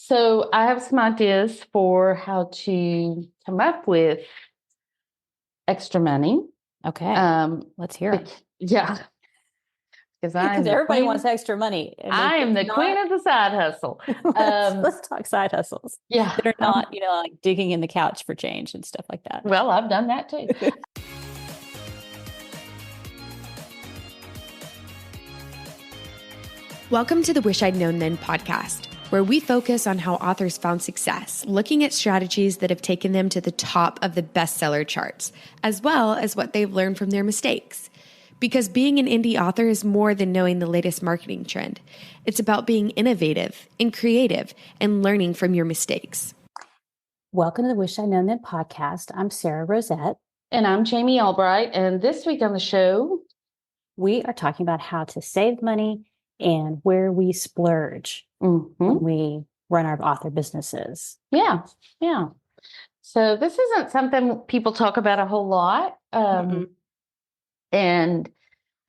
So I have some ideas for how to come up with extra money. Okay. Let's hear it. Yeah. Because everybody wants extra money. I am the queen of the side hustle. Let's talk side hustles. Yeah. That are not, like digging in the couch for change and stuff like that. Well, I've done that too. Welcome to the Wish I'd Known Then podcast, where we focus on how authors found success, looking at strategies that have taken them to the top of the bestseller charts, as well as what they've learned from their mistakes. Because being an indie author is more than knowing the latest marketing trend. It's about being innovative and creative and learning from your mistakes. Welcome to the Wish I'd Known Then podcast. I'm Sarah Rosette. And I'm Jamie Albright. And this week on the show, we are talking about how to save money and where we splurge when we run our author businesses. Yeah. So this isn't something people talk about a whole lot. And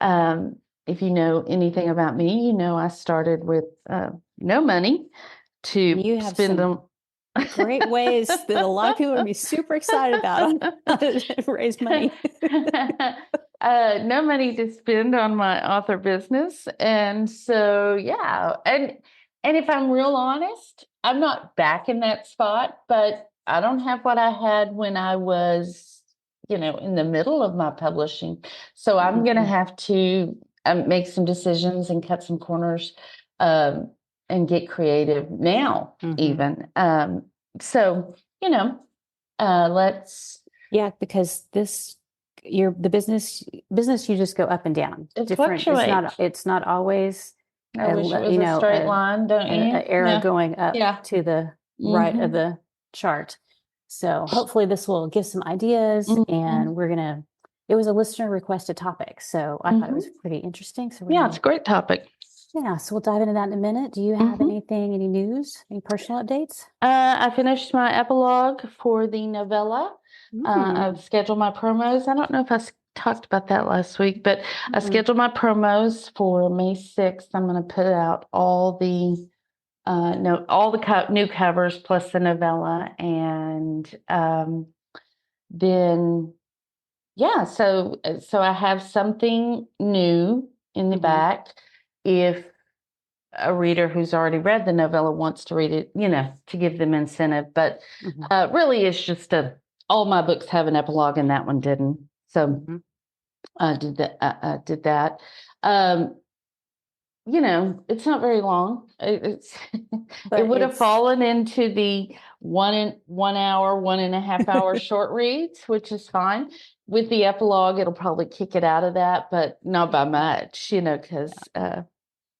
if you know anything about me, I started with no money to spend them. Great ways that a lot of people would be super excited about how to raise money. No money to spend on my author business. And so, yeah. And if I'm real honest, I'm not back in that spot, but I don't have what I had when I was, in the middle of my publishing. So I'm going to have to make some decisions and cut some corners and get creative now, even. So, let's. Yeah, because the business you just go up and down. It fluctuates. It's not always. I wish it was a straight line, don't you? An arrow going up to the right of the chart. So hopefully this will give some ideas, and it was a listener requested topic, so I thought it was pretty interesting. So it's a great topic. Yeah, so we'll dive into that in a minute. Do you have any news, any personal updates? I finished my epilogue for the novella. I've scheduled my promos. I don't know if I talked about that last week, but I scheduled my promos for May 6th. I'm going to put out all the new covers plus the novella, and then so I have something new in the back. If a reader who's already read the novella wants to read it, to give them incentive, but really it's just all my books have an epilogue and that one didn't. So I did that. It's not very long. It would have fallen into the 1 hour, 1.5 hour short reads, which is fine. With the epilogue, it'll probably kick it out of that, but not by much, because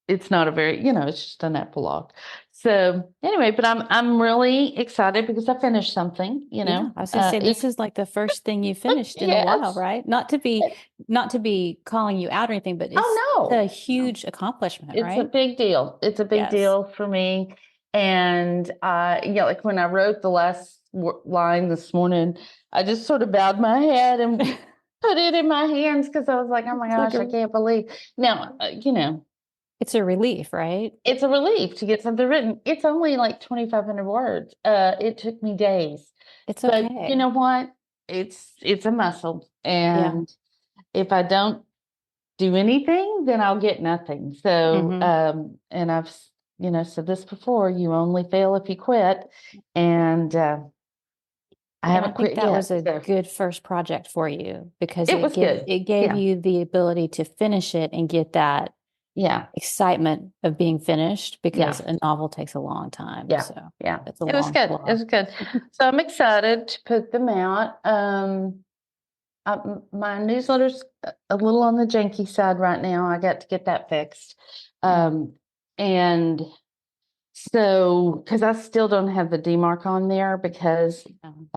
it's not a very, it's just an epilogue. So anyway, but I'm really excited because I finished something, I was going to say, this is like the first thing you finished in a while, right? Not to be calling you out or anything, but it's a huge accomplishment, right? It's a big deal. It's a big deal for me. And like when I wrote the last line this morning, I just sort of bowed my head and put it in my hands because I was like, oh my gosh, I can't believe. Now, it's a relief, right? It's a relief to get something written. It's only like 2,500 words. It took me days. It's okay. But you know what? It's a muscle. And if I don't do anything, then I'll get nothing. So, and I've, said this before, you only fail if you quit. And I haven't quit yet. That was a good first project for you because it gave you the ability to finish it and get that excitement of being finished, because a novel takes a long time. It was good. It was good. So I'm excited to put them out. My newsletter's a little on the janky side right now. I got to get that fixed. And so, because I still don't have the DMARC on there because,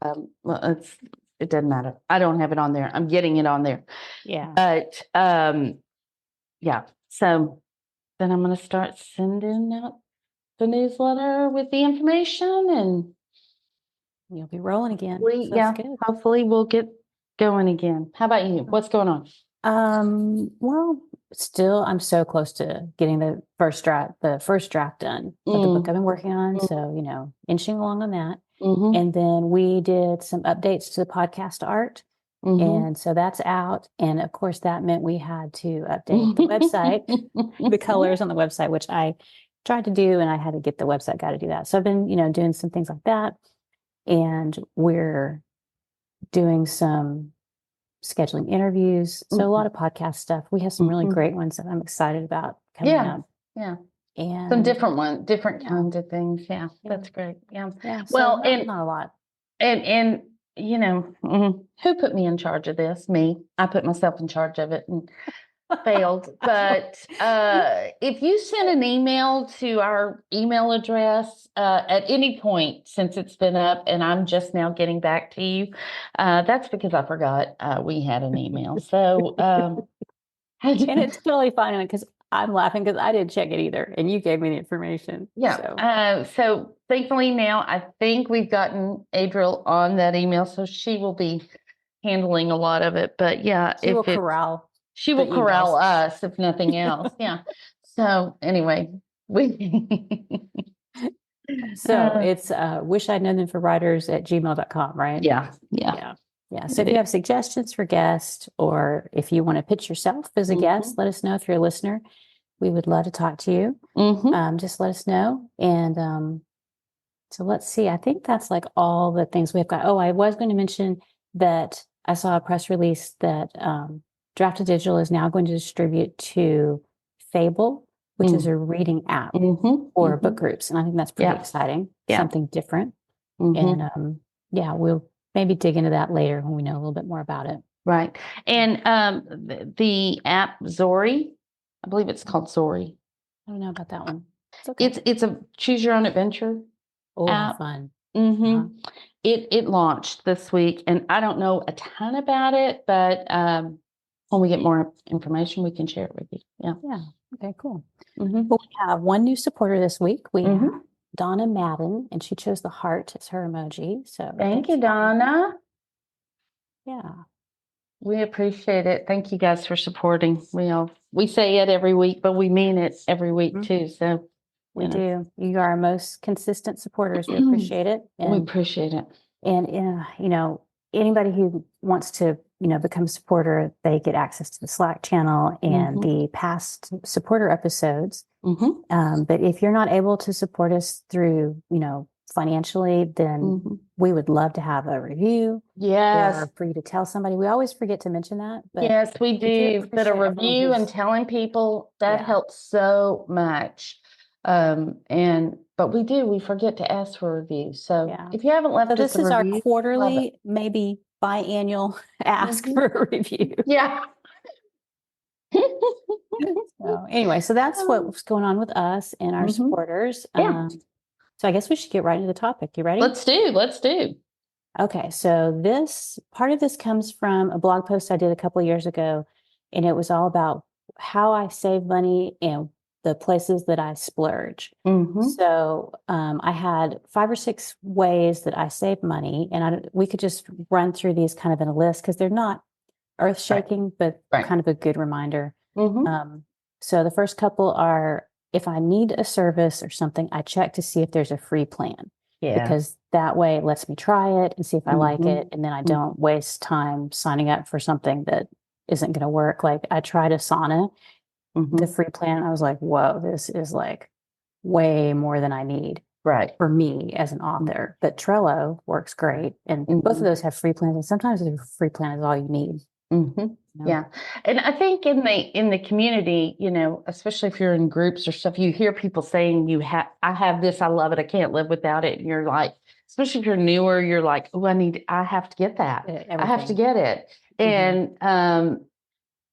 it doesn't matter. I don't have it on there. I'm getting it on there. Yeah. But, so then I'm going to start sending out the newsletter with the information, and you'll be rolling again. Hopefully we'll get going again. How about you? What's going on? Well, I'm so close to getting the first draft done of the book I've been working on. So, inching along on that. And then we did some updates to the podcast art. And so that's out. And of course, that meant we had to update the website, the colors on the website, which I tried to do, and I had to get the website guy to do that. So I've been, doing some things like that. And we're doing some scheduling interviews. So a lot of podcast stuff. We have some really great ones that I'm excited about coming up. Yeah. And some different kinds of things. Yeah. That's great. Yeah. Well, and not a lot. And who put me in charge of this? Me. I put myself in charge of it and failed. But if you send an email to our email address at any point since it's been up, and I'm just now getting back to you, that's because I forgot we had an email. So, and it's totally fine because I'm laughing because I didn't check it either, and you gave me the information. Yeah. So thankfully now I think we've gotten Adriel on that email, so she will be handling a lot of it. But yeah, she will corral us if nothing else. Yeah. So anyway, so it's wish I'd known them for writers at gmail.com, right? Yeah. So if you have suggestions for guests, or if you want to pitch yourself as a guest, let us know. If you're a listener, we would love to talk to you. Just let us know. And so let's see. I think that's like all the things we've got. Oh, I was going to mention that I saw a press release that Drafted Digital is now going to distribute to Fable, which is a reading app for book groups. And I think that's pretty exciting. Something different. And we'll maybe dig into that later when we know a little bit more about it. Right. And the app Zori, I believe it's called Zori. I don't know about that one. It's okay. It's a choose your own adventure app. Fun. It launched this week, and I don't know a ton about it, but when we get more information, we can share it with you. Yeah. Okay, cool. Well, we have one new supporter this week. We have Donna Madden, and she chose the heart as her emoji. So thank you, Donna. Yeah. We appreciate it. Thank you guys for supporting. We say it every week, but we mean it every week too. So we do. You are our most consistent supporters. We appreciate it. And we appreciate it. And anybody who wants to, become a supporter, they get access to the Slack channel and the past supporter episodes. But if you're not able to support us through, financially, then we would love to have a review. Yes. Or for you to tell somebody. We always forget to mention that. But yes, we do. But a review and telling people, that helps so much. But we forget to ask for a review. So if you haven't left us a review. This is our quarterly, maybe biannual ask for a review. Yeah. So anyway, so that's what's going on with us and our supporters. So I guess we should get right into the topic. You ready? Let's do. Okay. So this part of this comes from a blog post I did a couple of years ago, and it was all about how I save money and the places that I splurge. So I had 5 or 6 ways that I save money, and we could just run through these kind of in a list because they're not earth-shaking, but kind of a good reminder. So the first couple are, if I need a service or something, I check to see if there's a free plan. Because that way it lets me try it and see if I like it, and then I don't waste time signing up for something that isn't going to work. Like I tried Asana. The free plan, I was like, whoa, this is like way more than I need for me as an author. But Trello works great. And both of those have free plans. And sometimes a free plan is all you need. Yeah. And I think in the community, especially if you're in groups or stuff, you hear people saying, I have this, I love it, I can't live without it. And you're like, especially if you're newer, you're like, oh, I have to get that. I have to get it. And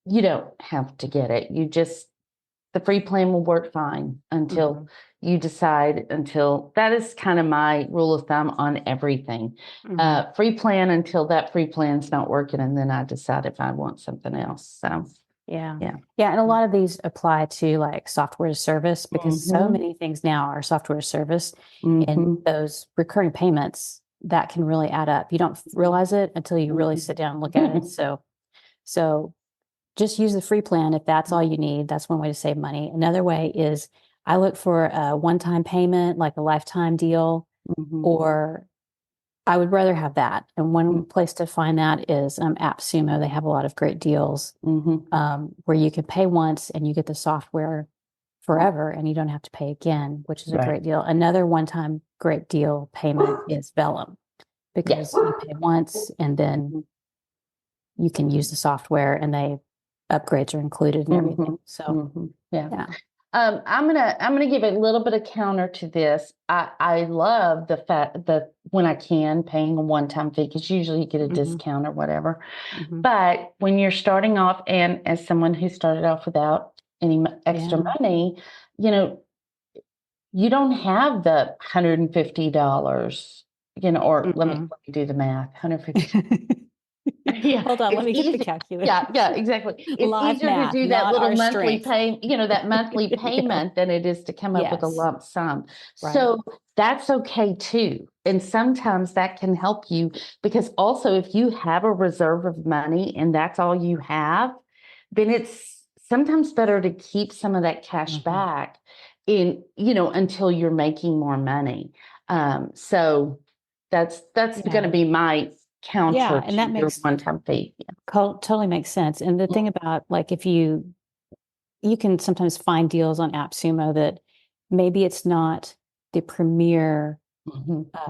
you don't have to get it. The free plan will work fine until you decide, that is kind of my rule of thumb on everything. Free plan until that free plan's not working. And then I decide if I want something else. So yeah. And a lot of these apply to like software as service, because so many things now are software as service, and those recurring payments that can really add up. You don't realize it until you really sit down and look at it. So just use the free plan if that's all you need. That's one way to save money. Another way is I look for a one-time payment, like a lifetime deal, or I would rather have that. And one place to find that is AppSumo. They have a lot of great deals where you can pay once and you get the software forever and you don't have to pay again, which is a great deal. Another one-time great deal payment is Vellum, because you pay once and then you can use the software and upgrades are included and everything. So I'm gonna give a little bit of counter to this. I love the fact that when I can paying a one-time fee, because usually you get a discount or whatever. But when you're starting off, and as someone who started off without any extra money, you don't have the $150, or let me do the math. 150. Hold on, let me get the calculator. Yeah, exactly. It's Live easier math, to do that not little our monthly strength. that monthly payment than it is to come up with a lump sum. Right. So that's okay too. And sometimes that can help you, because also if you have a reserve of money and that's all you have, then it's sometimes better to keep some of that cash back until you're making more money. So that's going to be my counter and to that your makes one-time fee. totally makes sense. And the thing about, like, if you can sometimes find deals on AppSumo that maybe it's not the premier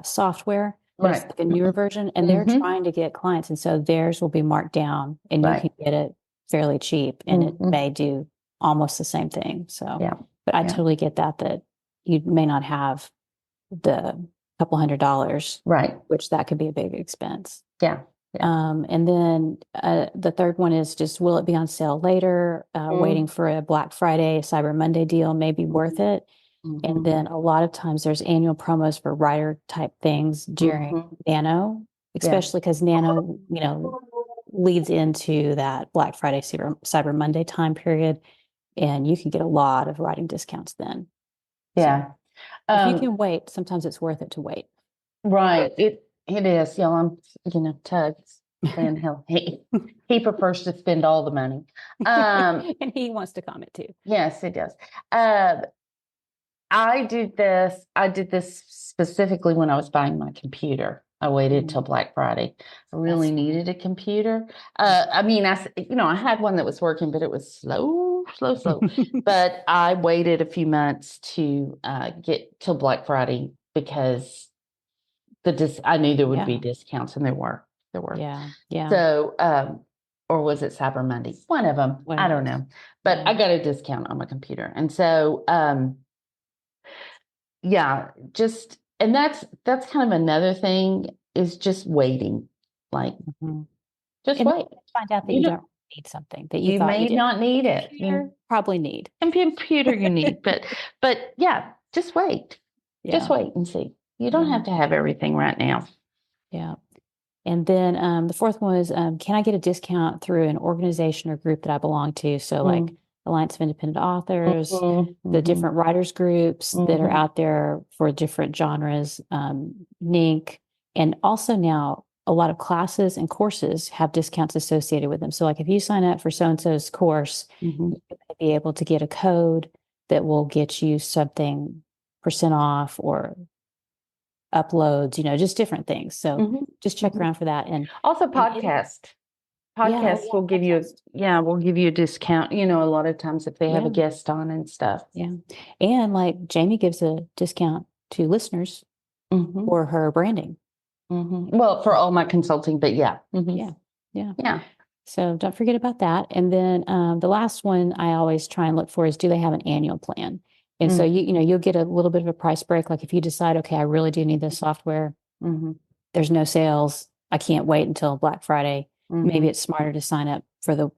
software, but it's like a newer version, and they're trying to get clients, and so theirs will be marked down, and you can get it fairly cheap, and it may do almost the same thing. So, but I totally get that you may not have the couple $100, which that could be a big expense. And then the third one is just, will it be on sale later? Waiting for a Black Friday, Cyber Monday deal may be worth it. And then a lot of times there's annual promos for writer type things during Nano, especially because Nano, leads into that Black Friday, Cyber Monday time period. And you can get a lot of writing discounts then. So if you can wait, sometimes it's worth it to wait. Right. It is. I'm, Tug's saying he prefers to spend all the money. And he wants to comment too. Yes, it does. I did this specifically when I was buying my computer. I waited till Black Friday. I really needed a computer. I had one that was working, but it was slow. But I waited a few months to get till Black Friday, because I knew there would be discounts, and there were. Yeah. So, or was it Cyber Monday? One of them. I don't know. But I got a discount on my computer. And so, and that's kind of another thing, is just waiting. Like, just wait. Find out that you don't need something that you thought may not need it. You probably need. And computer you need, but just wait. Just wait and see. You don't have to have everything right now. Yeah. And then the fourth one was, can I get a discount through an organization or group that I belong to? So like Alliance of Independent Authors, the different writers groups that are out there for different genres, NINC, and also now a lot of classes and courses have discounts associated with them. So like if you sign up for so-and-so's course, you may be able to get a code that will get you something % off, or uploads, just different things. So just check around for that. And also podcasts will give you a discount, a lot of times if they have a guest on and stuff. And like Jamie gives a discount to listeners for her branding. Well, for all my consulting, but yeah. So don't forget about that. And then the last one I always try and look for is, do they have an annual plan? And so you'll get a little bit of a price break. Like if you decide, okay, I really do need this software. There's no sales. I can't wait until Black Friday. Maybe it's smarter to sign up for the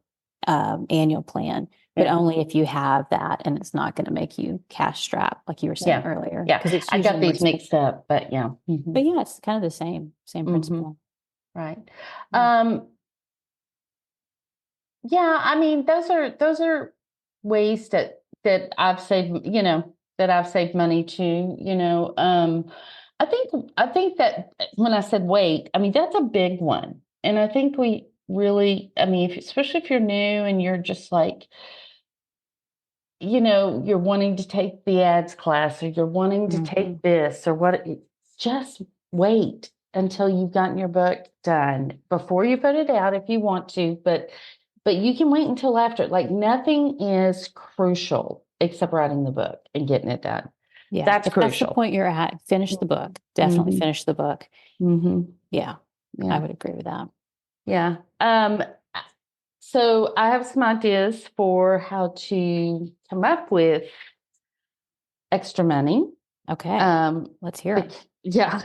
annual plan, but only if you have that, and it's not going to make you cash strapped, like you were saying earlier. Yeah, because I got these mixed up, but yeah. But yeah, it's kind of the same principle. Right. I mean, those are ways that I've saved, that I've saved money too. I think that when I said wait, I mean, that's a big one. And I think we really, I mean, especially if you're new and you're just like, you know, you're wanting to take the ads class or you're wanting to take this or what, just wait until you've gotten your book done before you put it out if you want to, but you can wait until after. Like nothing is crucial except writing the book and getting it done. Yeah. That's If that's the crucial. point you're at, finish the book. Definitely finish the book. Yeah. I would agree with that. Yeah. So I have some ideas for how to come up with extra money. Okay. Let's hear it. Yeah.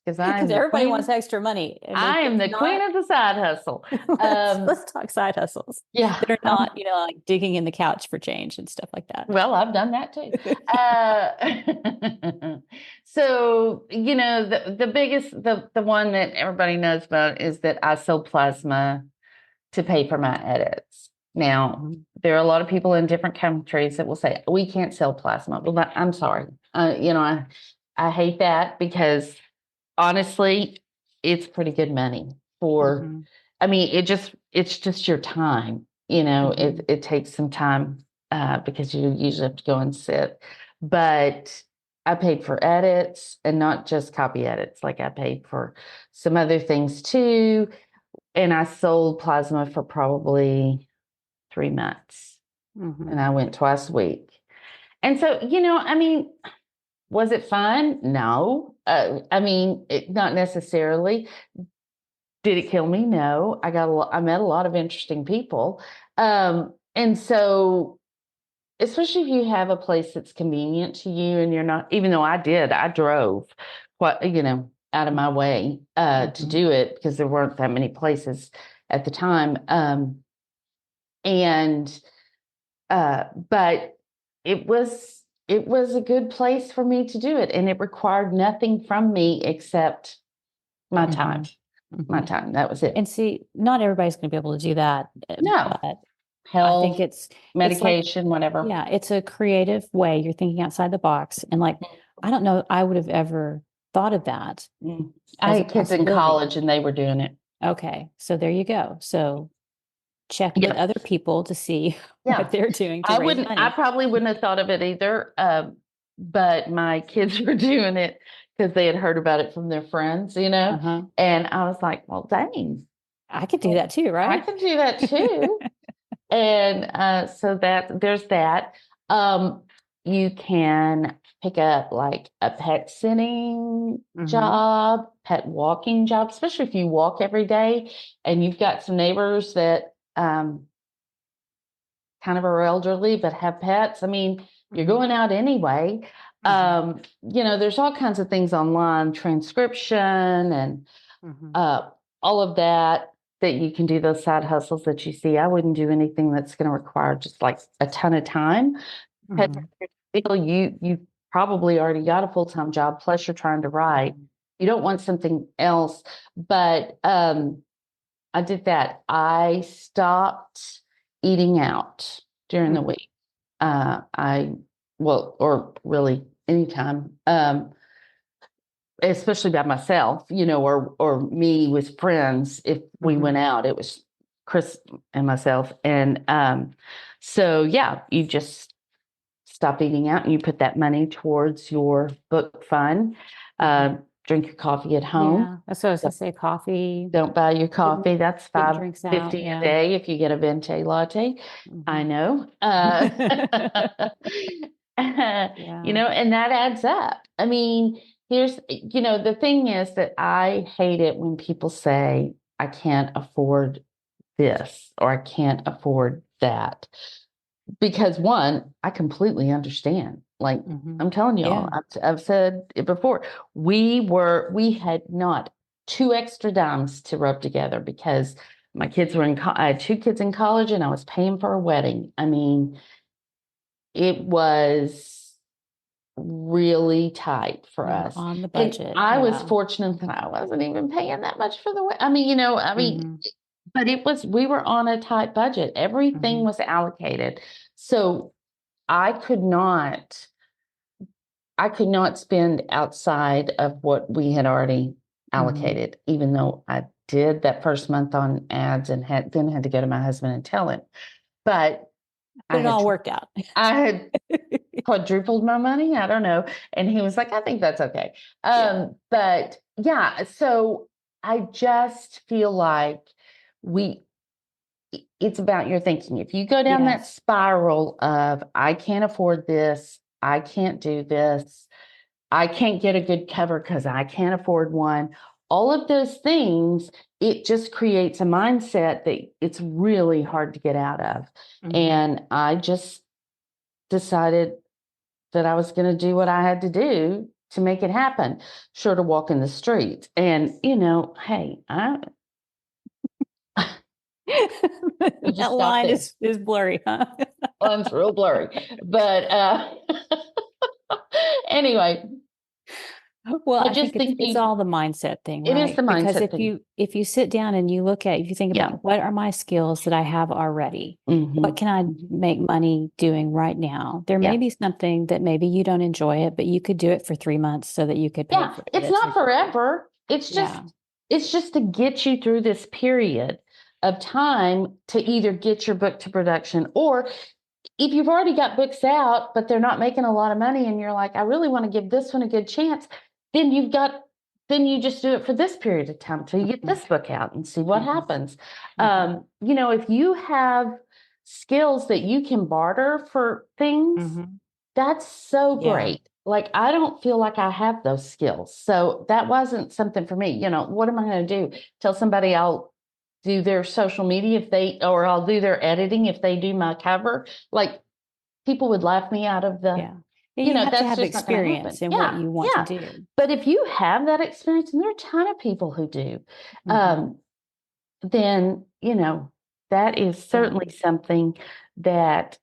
Because everybody wants extra money. I am the queen of the side hustle. Let's talk side hustles. Yeah. That are not, like digging in the couch for change and stuff like that. Well, I've done that too. So, the biggest, the one that everybody knows about is that I sell plasma to pay for my edits. Now, there are a lot of people in different countries that will say, we can't sell plasma. Well, I'm sorry. I hate that because honestly, it's pretty good money for, I mean, it's just your time, it takes some time because you usually have to go and sit, but I paid for edits and not just copy edits. Like I paid for some other things too. And I sold plasma for probably 3 months and I went twice a week. And so, I mean, was it fun? No. I mean, not necessarily. Did it kill me? No. I met a lot of interesting people. And so, especially if you have a place that's convenient to you and you're not, even though I drove out of my way to do it because there weren't that many places at the time. But it was a good place for me to do it. And it required nothing from me except my time. My time. That was it. And see, not everybody's going to be able to do that. No. But Health, I think it's medication, whatever. Yeah, it's a creative way. You're thinking outside the box. And I don't know, I would have ever thought of that. I had kids in college and they were doing it. Okay. So there you go. So check with other people to see what they're doing to raise money. I probably wouldn't have thought of it either. But my kids were doing it because they had heard about it from their friends, and I was like, well, dang. I could do that too, right? I could do that too. And so there's that. You can pick up like a pet sitting job, pet walking job, especially if you walk every day and you've got some neighbors that kind of are elderly but have pets. I mean, you're going out anyway. There's all kinds of things online, transcription and all of that you can do, those side hustles that you see. I wouldn't do anything that's going to require just like a ton of time. You probably already got a full-time job, plus you're trying to write. You don't want something else. But I did that. I stopped eating out during the week. Or really anytime. Especially by myself, or me with friends. If we went out, it was Chris and myself. And so, you just stop eating out and you put that money towards your book fund. Drink your coffee at home. Yeah, that's what I was going to say, coffee. Don't buy your coffee. That's $5.50 a day if you get a vente latte. I know. And that adds up. I mean, here's, the thing is that I hate it when people say, I can't afford this or I can't afford that. Because one, I completely understand. Like I'm telling y'all, I've said it before. We had not 2 extra dimes to rub together because my kids were I had 2 kids in college and I was paying for a wedding. I mean, it was really tight for us on the budget. And I was fortunate that I wasn't even paying that much for the wedding. I mean, but we were on a tight budget. Everything was allocated. So I could not spend outside of what we had already allocated, even though I did that first month on ads and then had to go to my husband and tell him. But it all worked out. I had quadrupled my money. I don't know. And he was like, I think that's okay. But yeah, so I just feel like it's about your thinking. If you go down that spiral of, I can't afford this, I can't do this, I can't get a good cover because I can't afford one, all of those things, it just creates a mindset that it's really hard to get out of. And I just decided that I was going to do what I had to do to make it happen, short of walking the streets. And, hey, that line is blurry, huh? Line's real blurry. But anyway. Well, I think it's all the mindset thing, right? It is the mindset because if you sit down and if you think about what are my skills that I have already, what can I make money doing right now? There may be something that maybe you don't enjoy it, but you could do it for 3 months so that you could pay for it. It's not forever. It's just to get you through this period of time to either get your book to production, or if you've already got books out, but they're not making a lot of money and you're like, I really want to give this one a good chance, then you just do it for this period of time till you get this book out and see what happens. If you have skills that you can barter for things, that's so great. Like, I don't feel like I have those skills. So that wasn't something for me. What am I going to do? Tell somebody I'll do their social media or I'll do their editing if they do my cover. Like, people would laugh me out of the, you have to have experience in what you want to do. But if you have that experience, and there are a ton of people who do, then, that is certainly something that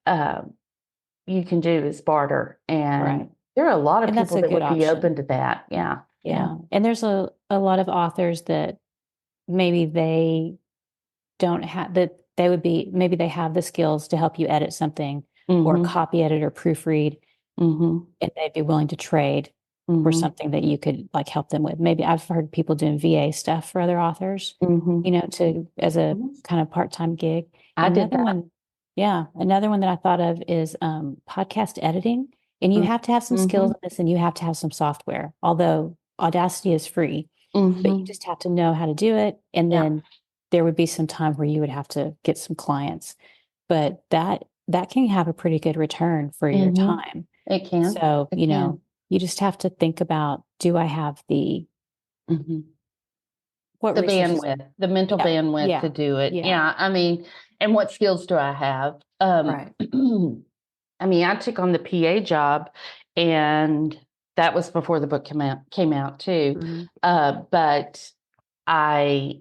you can do is barter. And there are a lot of people that would be open to that. Yeah. And there's a lot of authors that maybe they don't have that. Maybe they have the skills to help you edit something or copy edit or proofread. And they'd be willing to trade for something that you could help them with. Maybe I've heard people doing VA stuff for other authors, as a kind of part-time gig. Another one that I thought of is podcast editing. And you have to have some skills in this, and you have to have some software, although Audacity is free, but you just have to know how to do it. And then there would be some time where you would have to get some clients, but that can have a pretty good return for your time. It can. So, you just have to think about, do I have the bandwidth, the mental bandwidth to do it? Yeah. I mean, and what skills do I have? I mean, I took on the PA job, and that was before the book came out too. But I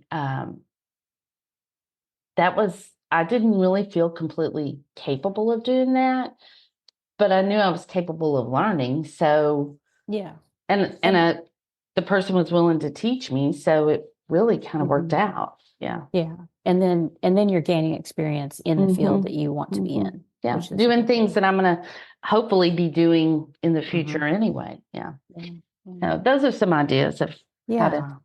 didn't really feel completely capable of doing that, but I knew I was capable of learning. So the person was willing to teach me, so it really kind of worked out. Yeah. And then you're gaining experience in the field that you want to be in. Yeah, doing things that I'm going to hopefully be doing in the future anyway. Yeah. So those are some ideas of how to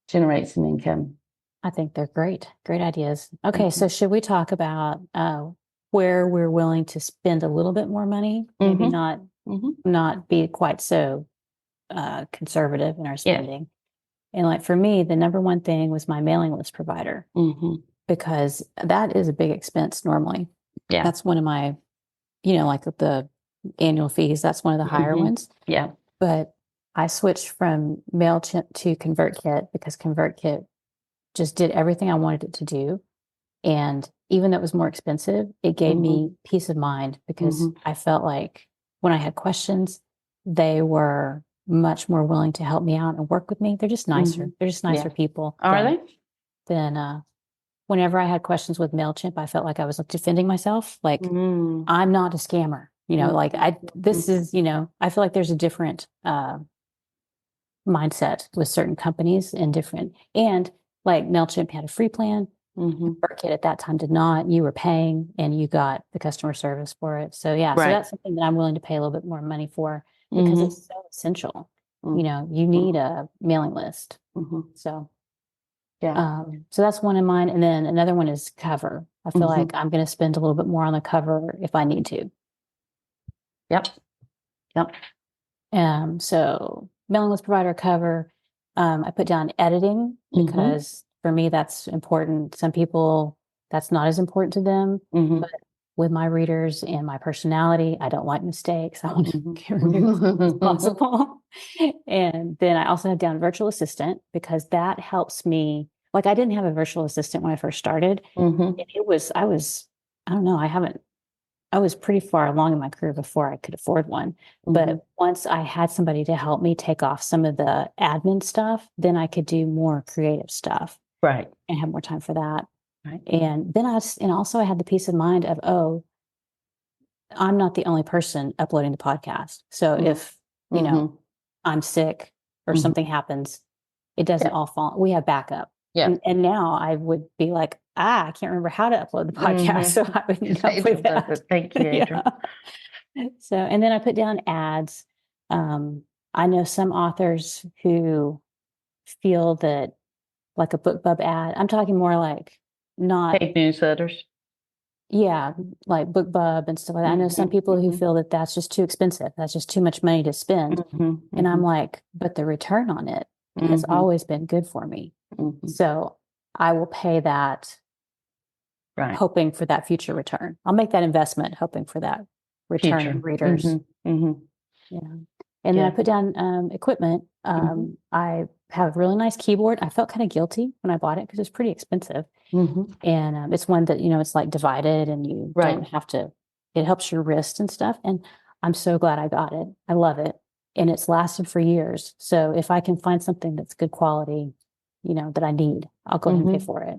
generate some income. I think they're great ideas. Okay, so should we talk about where we're willing to spend a little bit more money? Maybe not be quite so conservative in our spending. And for me, the number one thing was my mailing list provider, because that is a big expense normally. Yeah, that's one of my, the annual fees. That's one of the higher ones. Yeah, but I switched from MailChimp to ConvertKit because ConvertKit just did everything I wanted it to do. And even though it was more expensive, it gave me peace of mind, because I felt like when I had questions, they were much more willing to help me out and work with me. They're just nicer. They're just nicer people. Are they? Than whenever I had questions with MailChimp, I felt like I was defending myself. I'm not a scammer. This is, I feel like there's a different mindset with certain companies and MailChimp had a free plan. ConvertKit at that time did not. You were paying and you got the customer service for it. So so that's something that I'm willing to pay a little bit more money for, because it's so essential. You need a mailing list. So Yeah. So that's one in mine. And then another one is cover. I feel like I'm going to spend a little bit more on the cover if I need to. Yep. So mailing list provider cover. I put down editing because for me, that's important. Some people, that's not as important to them, but with my readers and my personality, I don't like mistakes. I want to get rid of as much as possible. And then I also have down virtual assistant because that helps me. Like I didn't have a virtual assistant when I first started. And I was pretty far along in my career before I could afford one. But once I had somebody to help me take off some of the admin stuff, then I could do more creative stuff. Right. And have more time for that. Right. And then also I had the peace of mind of, oh, I'm not the only person uploading the podcast. So if, I'm sick or something happens, it doesn't all fall. We have backup. Yeah. And now I would be like, I can't remember how to upload the podcast. So I would need help with that. Thank you, Adrian. So, and then I put down ads. I know some authors who feel that like a BookBub ad, I'm talking more like not paid newsletters. Yeah, like BookBub and stuff like that. I know some people who feel that that's just too expensive. That's just too much money to spend. And I'm like, but the return on it has always been good for me. So I will pay that, hoping for that future return. I'll make that investment, hoping for that return in readers. Yeah. And then I put down equipment. I have a really nice keyboard. I felt kind of guilty when I bought it because it's pretty expensive. And it's one that, it's like divided and you don't have to, it helps your wrist and stuff. And I'm so glad I got it. I love it. And it's lasted for years. So if I can find something that's good quality, that I need, I'll go ahead and pay for it.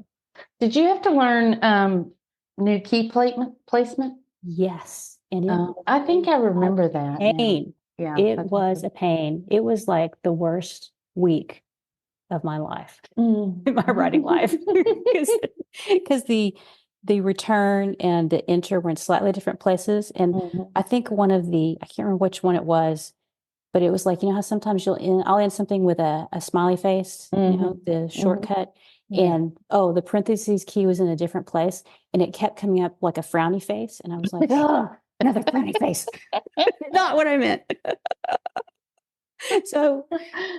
Did you have to learn new key placement? Yes. And I think I remember that. Pain. Yeah, it was a pain. It was like the worst week of my life, in my writing life, because the return and the enter were in slightly different places. And I think I can't remember which one it was, but it was like, how sometimes I'll end something with a smiley face, the shortcut. And the parentheses key was in a different place and it kept coming up like a frowny face. And I was like, oh, another frowny face. Not what I meant. So,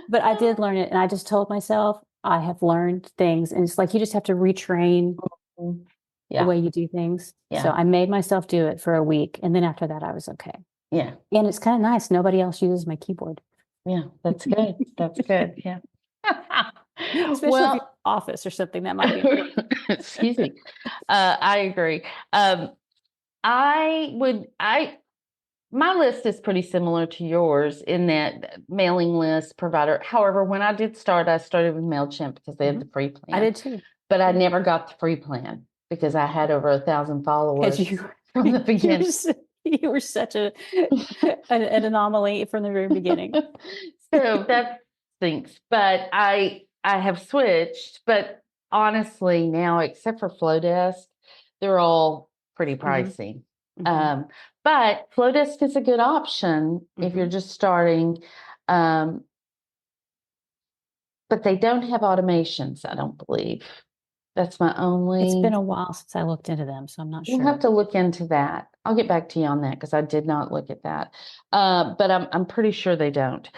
but I did learn it and I just told myself I have learned things. And it's like, you just have to retrain the way you do things. Yeah. So I made myself do it for a week. And then after that, I was okay. Yeah. And it's kind of nice. Nobody else uses my keyboard. Yeah, that's good. That's good. Yeah. Especially if you're in office or something, that might be. Excuse me. I agree. My list is pretty similar to yours in that mailing list provider. However, when I did start, I started with MailChimp because they had the free plan. I did too. But I never got the free plan because I had over 1,000 followers from the beginning. You were such an anomaly from the very beginning. So that stinks. But I have switched. But honestly, now, except for Flowdesk, they're all pretty pricey. But Flowdesk is a good option if you're just starting. But they don't have automations, I don't believe. That's my only. It's been a while since I looked into them, so I'm not sure. We'll have to look into that. I'll get back to you on that because I did not look at that. But I'm pretty sure they don't.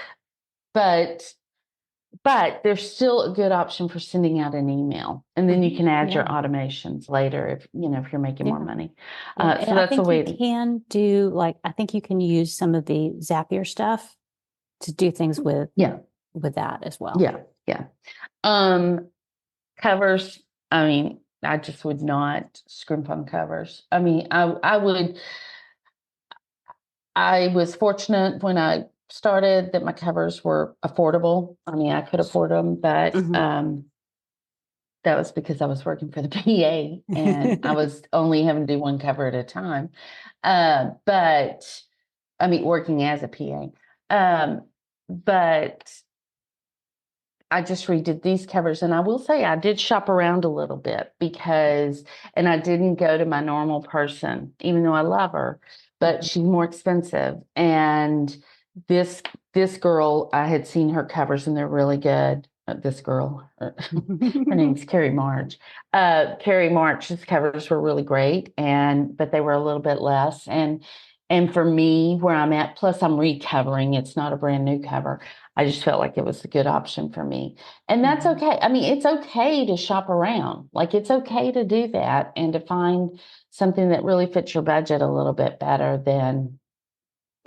But there's still a good option for sending out an email, and then you can add your automations later if you're making more money. So that's a way you can do I think you can use some of the Zapier stuff to do things with that as well. Yeah. Covers. I mean, I just would not scrimp on covers. I mean, I was fortunate when I started that my covers were affordable. I mean, I could afford them, but that was because I was working for the PA and I was only having to do one cover at a time. But I mean, working as a PA. But I just redid these covers, and I will say I did shop around a little bit and I didn't go to my normal person, even though I love her, but she's more expensive. And this girl, I had seen her covers and they're really good. this girl, her name's Carrie March. Carrie March's covers were really great, but they were a little bit less. And for me, where I'm at, plus I'm recovering, it's not a brand new cover. I just felt like it was a good option for me. And that's okay. I mean, it's okay to shop around. Like, it's okay to do that and to find something that really fits your budget a little bit better than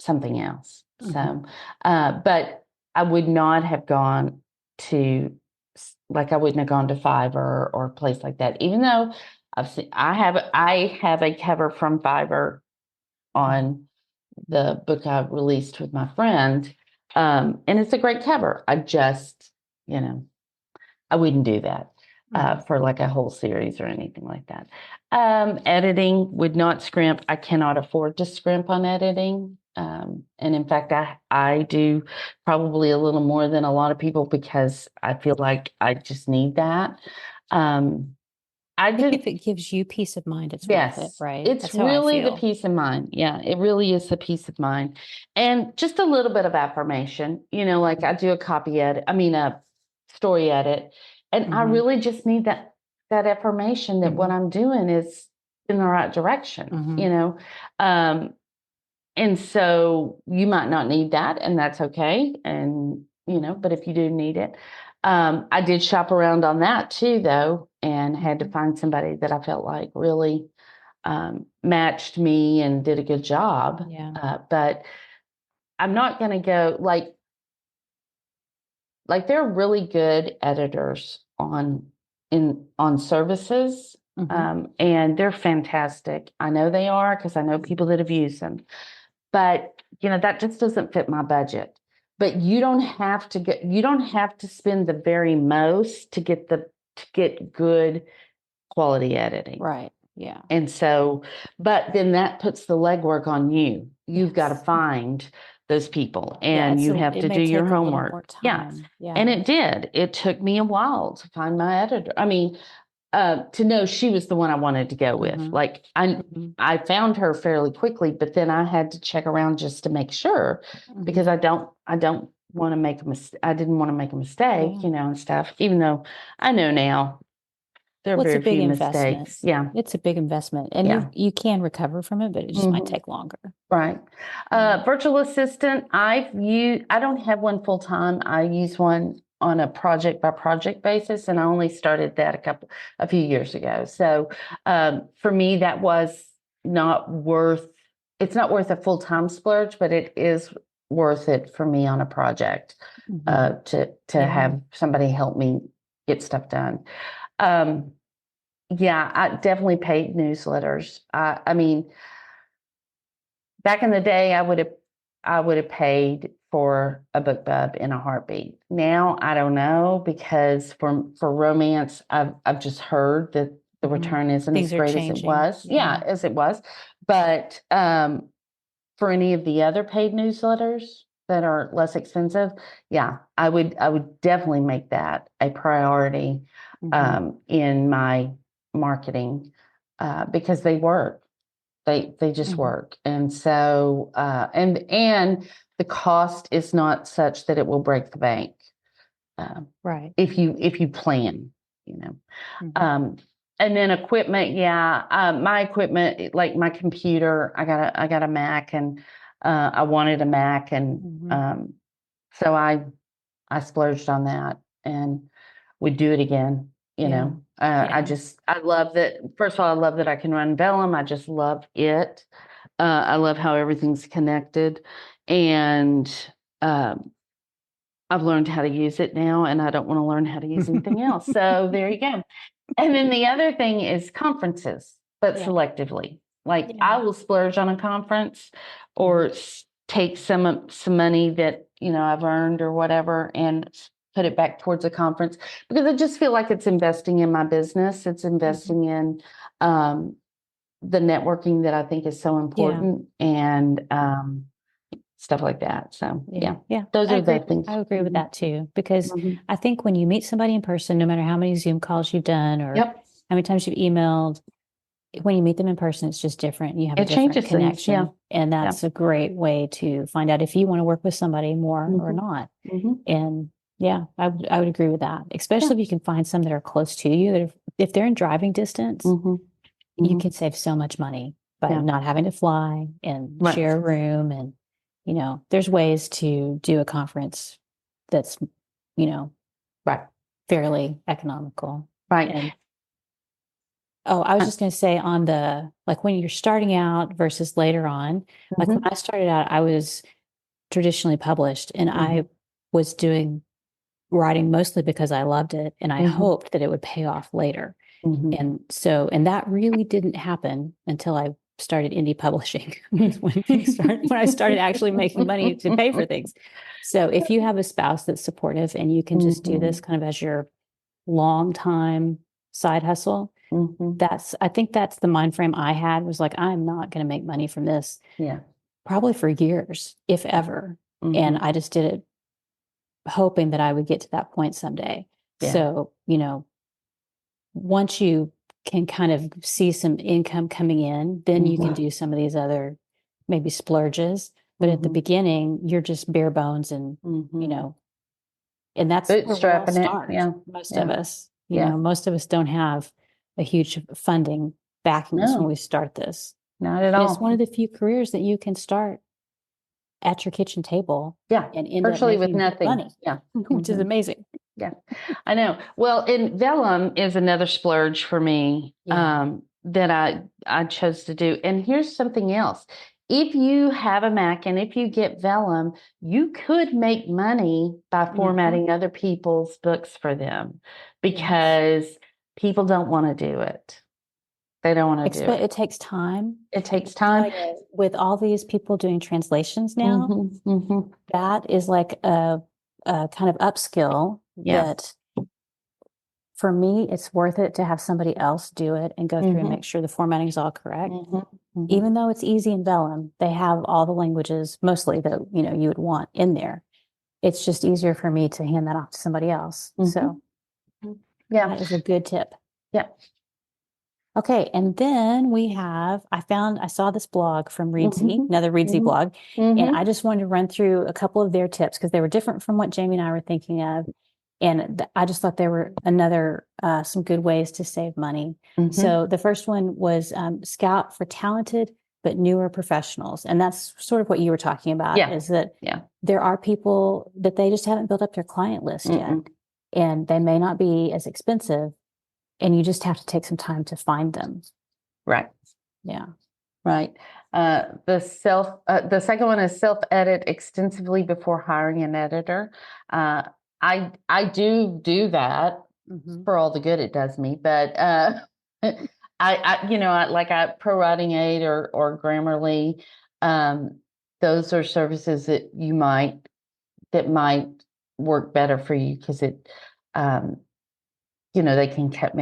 something else. So, but I would not have gone to, like, I wouldn't have gone to Fiverr or a place like that, even though I have a cover from Fiverr on the book I released with my friend. And it's a great cover. I just, I wouldn't do that for like a whole series or anything like that. Editing would not scrimp. I cannot afford to scrimp on editing. And in fact, I do probably a little more than a lot of people because I feel like I just need that. I think if it gives you peace of mind, it's worth it, right? It's really the peace of mind. Yeah, it really is the peace of mind. And just a little bit of affirmation, like I do a a story edit, and I really just need that affirmation that what I'm doing is in the right direction, and so you might not need that, and that's okay. And, but if you do need it, I did shop around on that too, though, and had to find somebody that I felt like really matched me and did a good job. Yeah. But I'm not going to go like they're really good editors on services, and they're fantastic. I know they are because I know people that have used them. But, that just doesn't fit my budget. But you don't have to spend the very most to get good quality editing. Right. Yeah. And so, but then that puts the legwork on you. You've got to find those people, and you have to do your homework. Yeah. And it did. It took me a while to find my editor. I mean, to know she was the one I wanted to go with. Like I found her fairly quickly, but then I had to check around just to make sure because I don't want to make a mistake. I didn't want to make a mistake, and stuff, even though I know now there are very few mistakes. Yeah. It's a big investment, and you can recover from it, but it just might take longer. Right. Virtual assistant, I don't have one full time. I use one on a project by project basis, and I only started that a few years ago. So for me, that was it's not worth a full-time splurge, but it is worth it for me on a project to have somebody help me get stuff done. I definitely paid newsletters. I mean, back in the day, I would have paid for a BookBub in a heartbeat. Now I don't know, because for romance, I've just heard that the return isn't as great as it was. Yeah, as it was. But for any of the other paid newsletters that are less expensive, I would definitely make that a priority in my marketing because they work. They just work. And so and the cost is not such that it will break the bank. Right. If you plan, and then equipment, my equipment, like my computer, I got a Mac, and I wanted a Mac, and so I splurged on that and would do it again. I love that. First of all, I love that I can run Vellum. I just love it. I love how everything's connected, and I've learned how to use it now, and I don't want to learn how to use anything else. So there you go. And then the other thing is conferences, but selectively. Like I will splurge on a conference or take some money that, I've earned or whatever and put it back towards a conference, because I just feel like it's investing in my business. It's investing in the networking that I think is so important, and stuff like that. So those are the things. I agree with that too, because I think when you meet somebody in person, no matter how many Zoom calls you've done or how many times you've emailed, when you meet them in person, it's just different. You have a different connection, and that's a great way to find out if you want to work with somebody more or not. And Yeah, I would agree with that, especially if you can find some that are close to you. That if they're in driving distance, you can save so much money by not having to fly and share a room. And, there's ways to do a conference that's, fairly economical. Right. And, I was just going to say on like when you're starting out versus later on, like when I started out, I was traditionally published and I was writing mostly because I loved it and I hoped that it would pay off later. And that really didn't happen until I started indie publishing when I started actually making money to pay for things. So if you have a spouse that's supportive and you can just do this kind of as your long time side hustle, I think that's the mind frame I had, was like, I'm not going to make money from this. Yeah. Probably for years, if ever. And I just did it hoping that I would get to that point someday. Yeah. So, once you can kind of see some income coming in, then you can do some of these other maybe splurges. But at the beginning, you're just bare bones and, and that's where we all Bootstrapping start. it. Yeah. Most of us, most of us don't have a huge funding backing us when we start this. Not at And all. it's one of the few careers that you can start at your kitchen table. Yeah. And end virtually up with making nothing. money. Yeah. Which is amazing. Yeah, I know. Well, and Vellum is another splurge for me that I chose to do. And here's something else. If you have a Mac and if you get Vellum, you could make money by formatting other people's books for them, because people don't want to do it. They don't want to do it. It takes time. It takes time. With all these people doing translations now, that is like a kind of upskill that for me, it's worth it to have somebody else do it and go through and make sure the formatting is all correct. Even though it's easy in Vellum, they have all the languages mostly that, you would want in there. It's just easier for me to hand that off to somebody else. So that is a good tip. Yeah. Okay. And then I saw this blog from Reedsy, another Reedsy blog, and I just wanted to run through a couple of their tips because they were different from what Jamie and I were thinking of. And I just thought there were some good ways to save money. So the first one was scout for talented but newer professionals. And that's sort of what you were talking about, is that there are people that they just haven't built up their client list yet. And they may not be as expensive. And you just have to take some time to find them. Right. Yeah. Right. The second one is self-edit extensively before hiring an editor. I do that for all the good it does me, but I Pro Writing Aid or Grammarly. Those are services that might work better for you, because it they can cut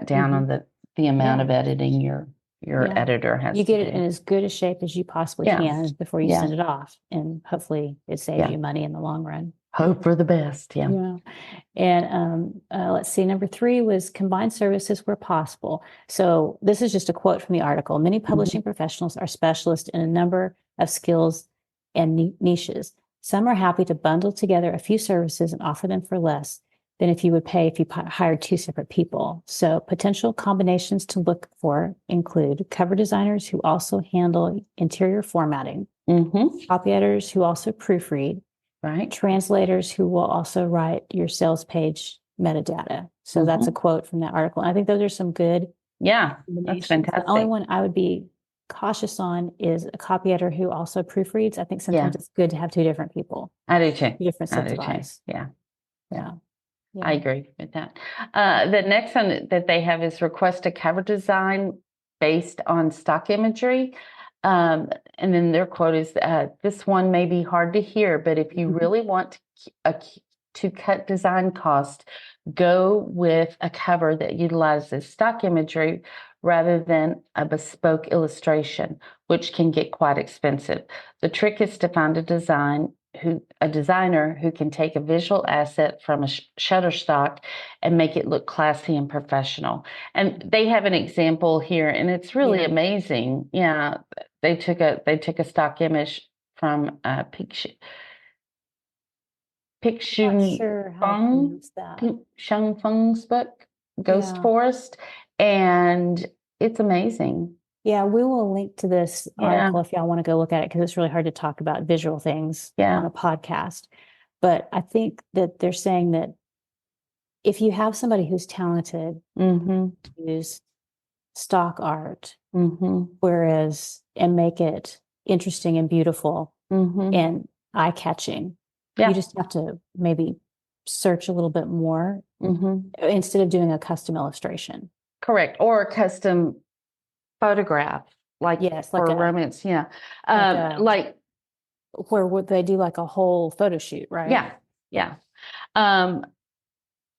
down on the amount of editing your editor has to do. You get it in as good a shape as you possibly can before you send it off, and hopefully it saves you money in the long run. Hope for the best. Yeah. And let's see, number 3 was combine services where possible. So this is just a quote from the article. Many publishing professionals are specialists in a number of skills and niches. Some are happy to bundle together a few services and offer them for less than if you would pay if you hired 2 separate people. So potential combinations to look for include cover designers who also handle interior formatting, copy editors who also proofread, translators who will also write your sales page metadata. So that's a quote from that article. And I think those are some good. Yeah, that's fantastic. The only one I would be cautious on is a copy editor who also proofreads. I think sometimes it's good to have 2 different people. I do too. 2 different sets of eyes. Yeah. I agree with that. The next one that they have is request a cover design based on stock imagery. And then their quote is, this one may be hard to hear, but if you really want to cut design cost, go with a cover that utilizes stock imagery rather than a bespoke illustration, which can get quite expensive. The trick is to find a designer who can take a visual asset from a Shutterstock and make it look classy and professional. And they have an example here, and it's really amazing. Yeah, they took a stock image from Picture Pik Not sure how to pronounce that. Sheng Feng's book, Ghost Yeah. Forest, and it's amazing. Yeah, we will link to this Yeah. article if y'all want to go look at it, because it's really hard to talk about visual things Yeah. on a podcast. But I think that they're saying that if you have somebody who's talented, use stock art, whereas and make it interesting and beautiful and eye-catching, you just have to maybe search a little bit more instead of doing a custom illustration. Correct. Or a custom photograph, like yes, for like romance. Yeah. like where would they do like a whole photo shoot, right? Yeah. Yeah.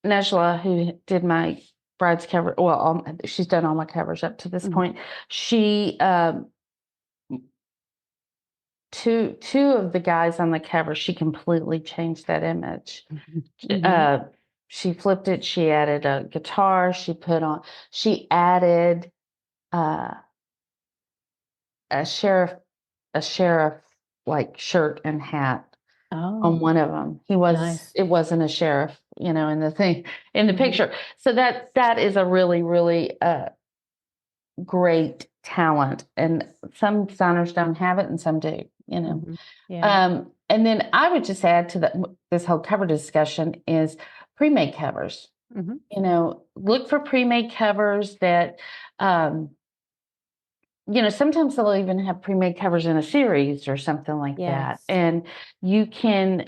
Najla, who did my bride's cover, well, she's done all my covers up to this point. She, two of the guys on the cover, she completely changed that image. She flipped it. She added a guitar. She added a sheriff like shirt and hat on one of them. It wasn't a sheriff, in the picture. So that is a really, really great talent. And some designers don't have it and some do, and then I would just add to this whole cover discussion is pre-made covers. Look for pre-made covers that, sometimes they'll even have pre-made covers in a series or something like that. And you can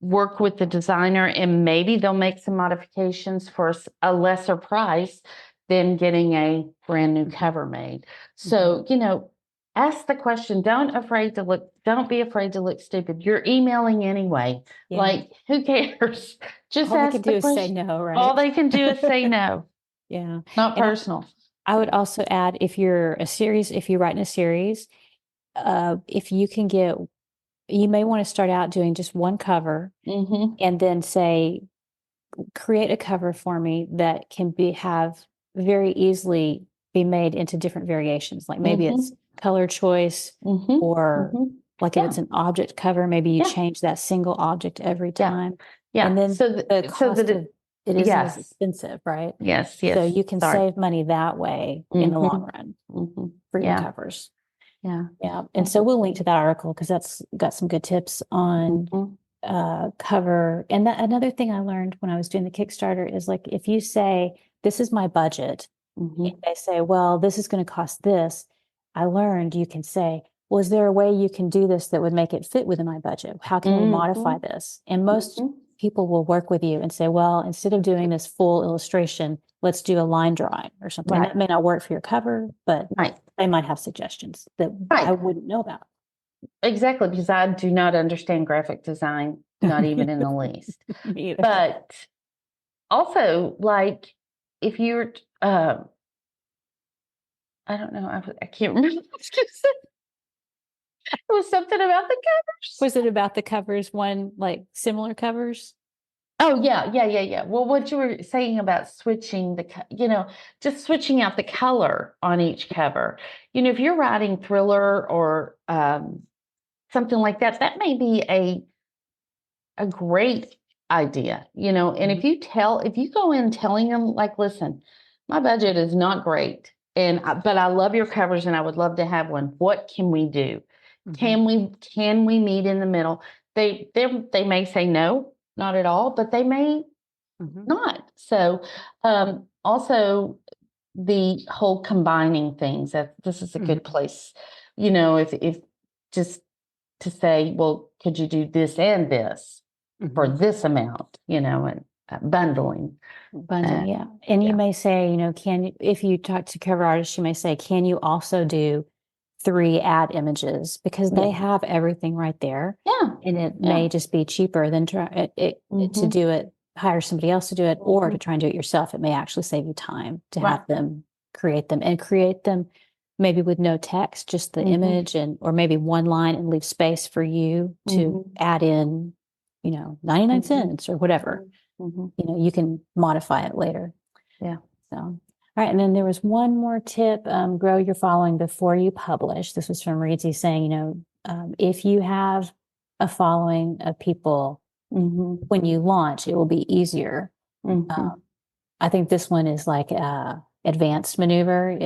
work with the designer and maybe they'll make some modifications for a lesser price than getting a brand new cover made. So, ask the question. Don't be afraid to look stupid. You're emailing anyway. Like, who cares? Just all ask they can do is say no, right? All they can do is say no. Yeah. Not personal. I would also add, if you're writing a series, if you can you may want to start out doing just one cover and then say, create a cover for me that can have very easily be made into different variations. Like maybe it's color choice or like if it's an object cover, maybe you change that single object every time. Yeah. And then the cost of it isn't as expensive, right? Yes. So you can save money that way in the long run for your covers. Yeah. And so we'll link to that article because that's got some good tips on cover. And another thing I learned when I was doing the Kickstarter is, like, if you say, this is my budget, and they say, well, this is going to cost this. I learned you can say, well, is there a way you can do this that would make it fit within my budget? How can we modify this? And most people will work with you and say, well, instead of doing this full illustration, let's do a line drawing or something. That may not work for your cover, but they might have suggestions that I wouldn't know about. Exactly, because I do not understand graphic design, not even in the least. But also, like, if you're, I don't know, I can't remember what I was going to say. It was something about the covers. Was it about the covers, like similar covers? Oh, yeah. Well, what you were saying about switching just switching out the color on each cover. If you're writing thriller or something like that, that may be a great idea, and if you go in telling them, like, listen, my budget is not great, but I love your covers and I would love to have one. What can we do? Can we meet in the middle? They may say no, not at all, but they may not. So, also the whole combining things, that this is a good place, if just to say, well, could you do this and this for this amount, and bundling. Yeah. And you may say, if you talk to cover artists, you may say, can you also do 3 ad images? Because they have everything right there. Yeah. And it may just be cheaper than to do it, hire somebody else to do it, or to try and do it yourself. It may actually save you time to have them create them maybe with no text, just the image, or maybe one line, and leave space for you to add in, 99 cents or whatever. You can modify it later. Yeah. So, all right. And then there was one more tip, grow your following before you publish. This was from Reedsy saying, if you have a following of people when you launch, it will be easier. I think this one is like advanced maneuver.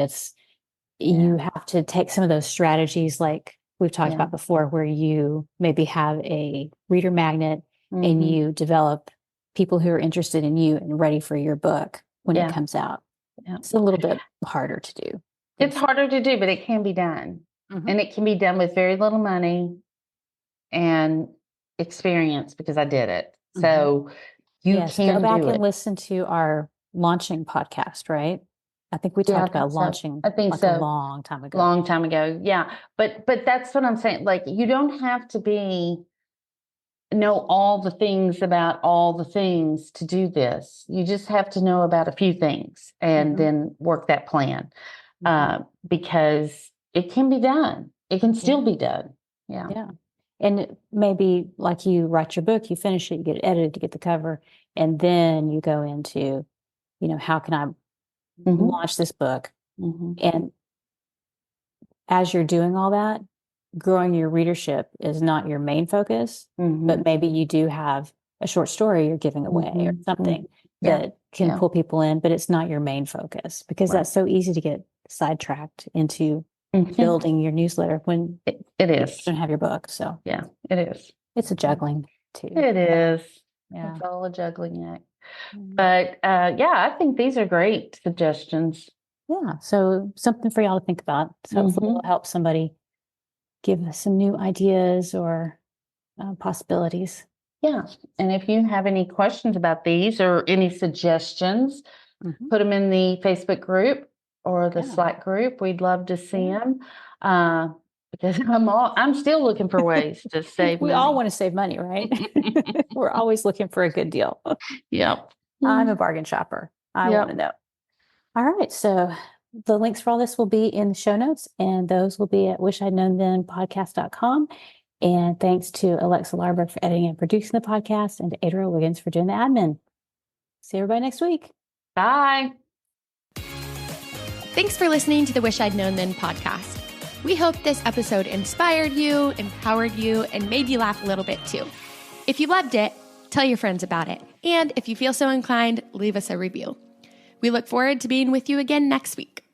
You have to take some of those strategies like we've talked about before, where you maybe have a reader magnet and you develop people who are interested in you and ready for your book when it comes out. It's a little bit harder to do. It's harder to do, but it can be done. And it can be done with very little money and experience, because I did it. So you can go back do and it. listen to our launching podcast, right? I think we talked about launching I think a long time ago. Long time ago. Yeah. But that's what I'm saying. Like, you don't have to know all the things about all the things to do this. You just have to know about a few things and then work that plan, because it can be done. It can still be done. Yeah. And maybe like you write your book, you finish it, you get it edited, you get the cover, and then you go into, how can I launch this book? And as you're doing all that, growing your readership is not your main focus, but maybe you do have a short story you're giving away or something that can pull people in, but it's not your main focus, because that's so easy to get sidetracked into building your newsletter when it is. You don't have your book. So yeah, it is. It's a juggling too. It is. Yeah. It's all a juggling act. But I think these are great suggestions. Yeah. So something for y'all to think about. So hopefully it'll help somebody give us some new ideas or possibilities. Yeah. And if you have any questions about these or any suggestions, put them in the Facebook group or the Slack group. We'd love to see them. Because I'm still looking for ways to save money. We all want to save money, right? We're always looking for a good deal. Yep. I'm a bargain shopper. I want to know. All right. So the links for all this will be in the show notes, and those will be at wishidknownthenpodcast.com. And thanks to Alexa Larberg for editing and producing the podcast, and to Adriel Wiggins for doing the admin. See everybody next week. Bye. Thanks for listening to the Wish I'd Known Then podcast. We hope this episode inspired you, empowered you, and made you laugh a little bit too. If you loved it, tell your friends about it. And if you feel so inclined, leave us a review. We look forward to being with you again next week.